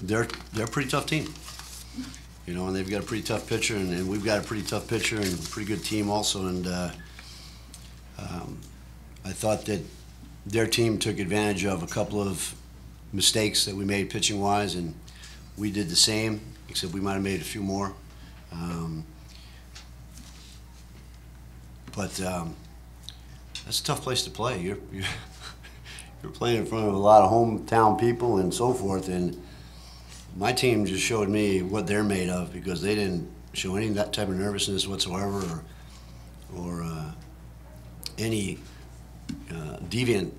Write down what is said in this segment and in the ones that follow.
They're a pretty tough team, and they've got a pretty tough pitcher, and we've got a pretty tough pitcher and a pretty good team also. And I thought that their team took advantage of a couple of mistakes that we made pitching-wise, and we did the same, except we might have made a few more. But that's a tough place to play. You're playing in front of a lot of hometown people and so forth, and my team just showed me what they're made of, because they didn't show any of that type of nervousness whatsoever, or any deviant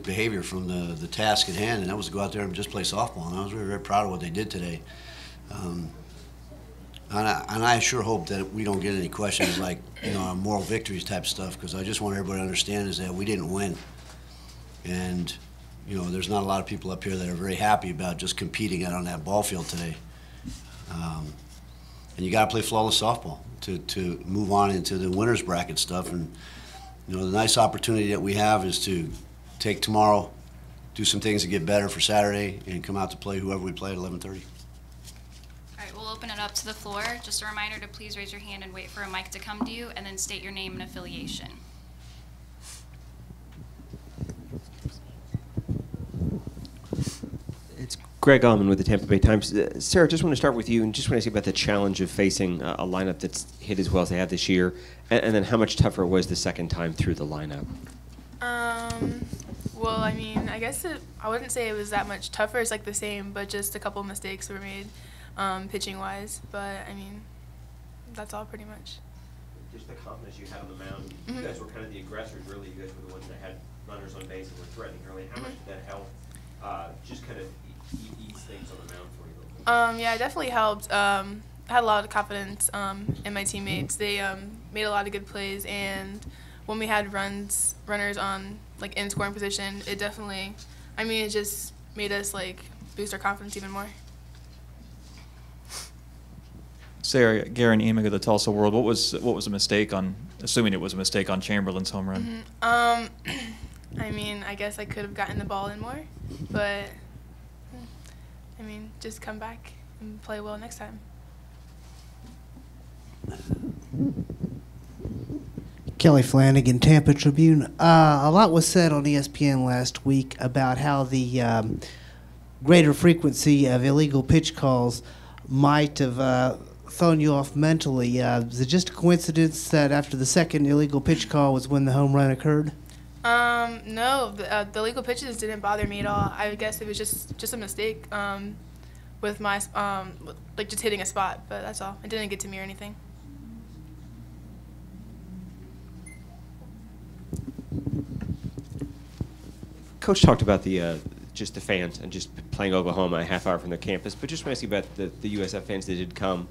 behavior from the task at hand, and that was to go out there and just play softball. And I was very, very proud of what they did today. And I sure hope that we don't get any questions like, moral victories type stuff, because I just want everybody to understand is that we didn't win. And, there's not a lot of people up here that are very happy about just competing out on that ball field today. And you got to play flawless softball to move on into the winner's bracket stuff. And, the nice opportunity that we have is to take tomorrow, do some things to get better for Saturday, and come out to play whoever we play at 11:30. All right, we'll open it up to the floor. Just a reminder to please raise your hand and wait for a mic to come to you, and then state your name and affiliation. It's Greg Allman with the Tampa Bay Times. Sarah, just want to start with you, and just want to ask you about the challenge of facing a lineup that's hit as well as they have this year, and then how much tougher it was the second time through the lineup. Well, I guess I wouldn't say it was that much tougher. It's like the same, but just a couple of mistakes were made pitching-wise. But, that's all pretty much. Just the confidence you had on the mound. You guys were kind of the aggressors, really. You guys were the ones that had runners on base and were threatening early. How much did that help just kind of ease things on the mound for you? Yeah, it definitely helped. I had a lot of confidence in my teammates. They made a lot of good plays, and when we had runners on in scoring position, it definitely, it just made us boost our confidence even more. Sarah, Garen Emig of the Tulsa World, what was a mistake on, assuming it was a mistake on Chamberlain's home run? I guess I could have gotten the ball in more, but just come back and play well next time. Kelly Flanagan, Tampa Tribune. A lot was said on ESPN last week about how the greater frequency of illegal pitch calls might have thrown you off mentally. Is it just a coincidence that after the second illegal pitch call was when the home run occurred? No, the illegal pitches didn't bother me at all. I guess it was just a mistake with my just hitting a spot, but that's all. It didn't get to me or anything. Coach talked about just the fans and just playing Oklahoma a half hour from their campus, but just want to ask you about the USF fans that did come,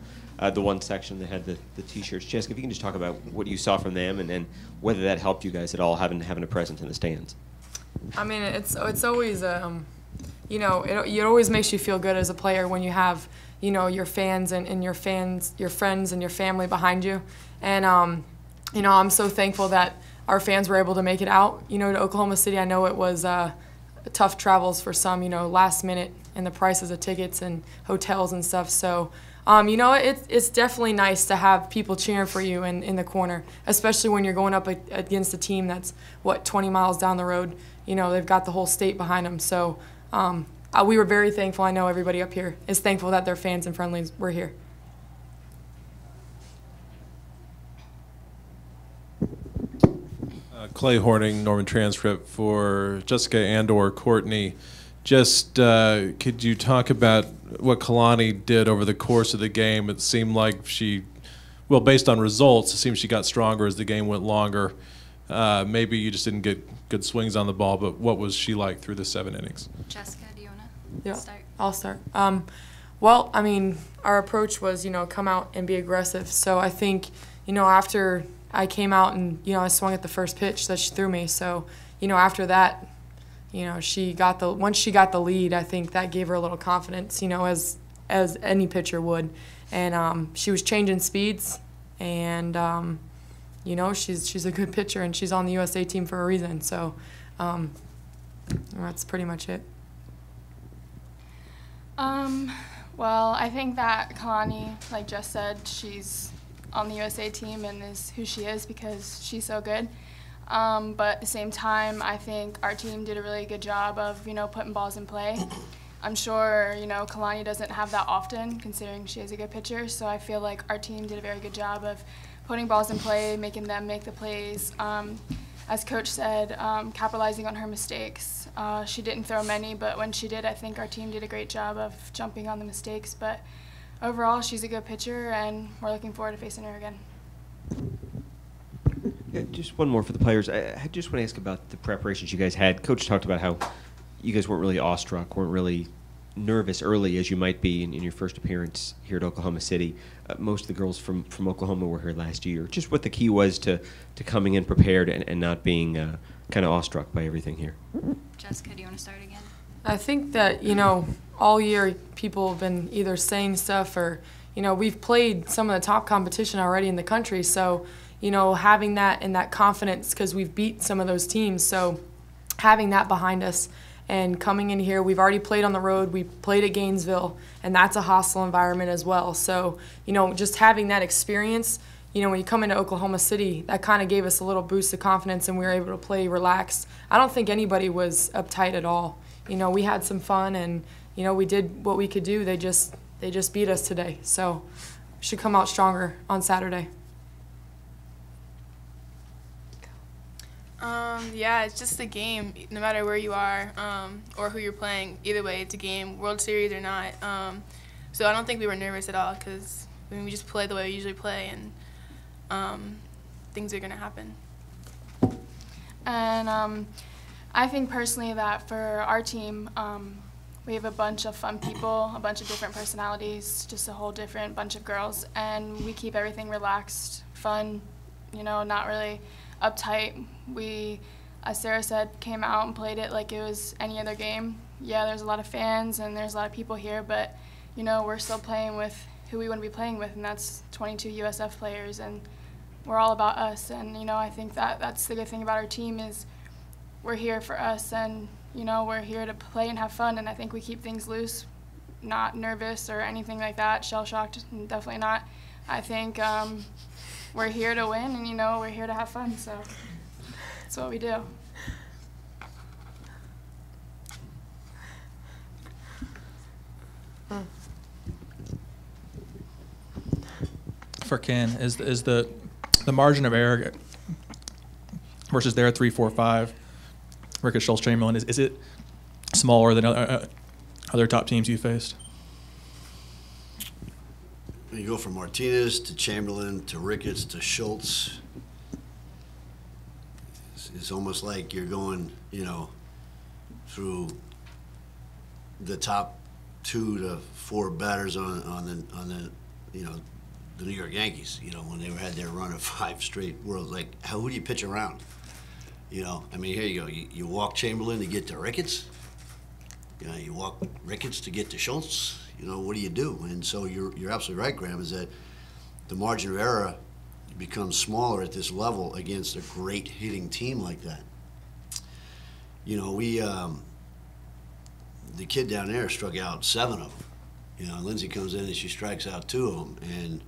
the one section that had the T-shirts. Jessica, if you can just talk about what you saw from them, and then whether that helped you guys at all having a presence in the stands. It's always it always makes you feel good as a player when you have your fans and your friends and your family behind you, and I'm so thankful that our fans were able to make it out, to Oklahoma City. I know it was tough travels for some, last minute, and the prices of tickets and hotels and stuff. So, it's definitely nice to have people cheering for you in the corner, especially when you're going up against a team that's, 20 miles down the road. They've got the whole state behind them. So we were very thankful. I know everybody up here is thankful that their fans and friendlies were here. Clay Horning, Norman Transcript for Jessica and/or Kourtney. Just could you talk about what Kalani did over the course of the game? It seemed like based on results, it seems she got stronger as the game went longer. Maybe you just didn't get good swings on the ball, but what was she like through the 7 innings? Jessica, do you want to start? I'll start. Our approach was, come out and be aggressive. So I think, after I came out and, I swung at the first pitch that she threw me. So, after that, once she got the lead, I think that gave her a little confidence, as any pitcher would. And she was changing speeds, and, she's a good pitcher, and she's on the USA team for a reason. So that's pretty much it. Well, I think that Kalani, like Jess said, she's on the USA team and is who she is because she's so good. But at the same time, I think our team did a really good job of, putting balls in play. I'm sure, Kalani doesn't have that often, considering she is a good pitcher. So I feel like our team did a very good job of putting balls in play, making them make the plays. As Coach said, capitalizing on her mistakes. She didn't throw many, but when she did, I think our team did a great job of jumping on the mistakes. But overall, she's a good pitcher, and we're looking forward to facing her again. Yeah, just one more for the players. I just want to ask about the preparations you guys had. Coach talked about how you guys weren't really awestruck, weren't really nervous early as you might be in your first appearance here at Oklahoma City. Most of the girls from Oklahoma were here last year. Just what the key was to coming in prepared and not being kind of awestruck by everything here. Jessica, do you want to start again? I think that, all year people have been either saying stuff or, we've played some of the top competition already in the country. So, having that and that confidence because we've beat some of those teams. So having that behind us and coming in here, we've already played on the road. We played at Gainesville, and that's a hostile environment as well. So, just having that experience, when you come into Oklahoma City, that kind of gave us a little boost of confidence and we were able to play relaxed. I don't think anybody was uptight at all. We had some fun and, we did what we could do. They just beat us today. So we should come out stronger on Saturday. Yeah, it's just a game, no matter where you are or who you're playing. Either way, it's a game, World Series or not. So I don't think we were nervous at all because we just play the way we usually play, and things are going to happen. And I think personally that for our team, we have a bunch of fun people, a bunch of different personalities, just a whole different bunch of girls, and we keep everything relaxed, fun, not really uptight. We, as Sarah said, came out and played it like it was any other game. Yeah, there's a lot of fans and there's a lot of people here, but we're still playing with who we want to be playing with, and that's 22 USF players, and we're all about us. And I think that's the good thing about our team is we're here for us, and we're here to play and have fun, and I think we keep things loose, not nervous or anything like that, shell-shocked, definitely not. I think we're here to win, and we're here to have fun, so that's what we do. For Ken, is the margin of error versus their 3-4-5, Ricketts, Schultz, Chamberlain, is it smaller than other top teams you faced? When you go from Martinez to Chamberlain to Ricketts to Schultz, it's almost like you're going, through the top 2 to 4 batters on the the New York Yankees. When they had their run of 5 straight Worlds, like who do you pitch around? I mean, here you go. You walk Chamberlain to get to Ricketts. You walk Ricketts to get to Schultz. What do you do? And so you're absolutely right, Graham, is that the margin of error becomes smaller at this level against a great hitting team like that. The kid down there struck out 7 of them. Lindsay comes in and she strikes out 2 of them. And,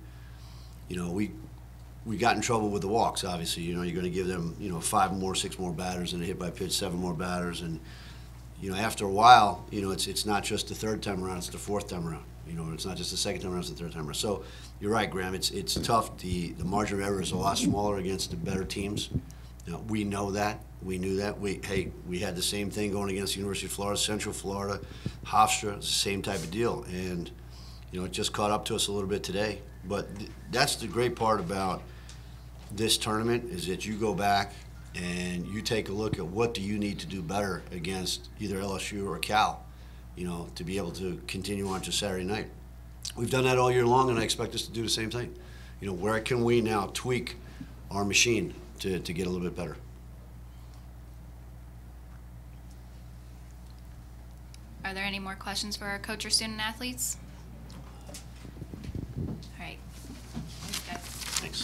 we got in trouble with the walks, obviously. You're going to give them, 5 more, 6 more batters and a hit by pitch, 7 more batters. And, after a while, it's not just the 3rd time around, it's the 4th time around. It's not just the 2nd time around, it's the 3rd time around. So you're right, Graham, it's tough. The margin of error is a lot smaller against the better teams. We know that. We knew that. We had the same thing going against the University of Florida, Central Florida, Hofstra, it's the same type of deal. And, it just caught up to us a little bit today. But that's the great part about this tournament is that you go back and you take a look at what do you need to do better against either LSU or Cal, to be able to continue on to Saturday night. We've done that all year long, and I expect us to do the same thing. Where can we now tweak our machine to get a little bit better? Are there any more questions for our coach or student athletes? All right. Thanks, guys. Thanks.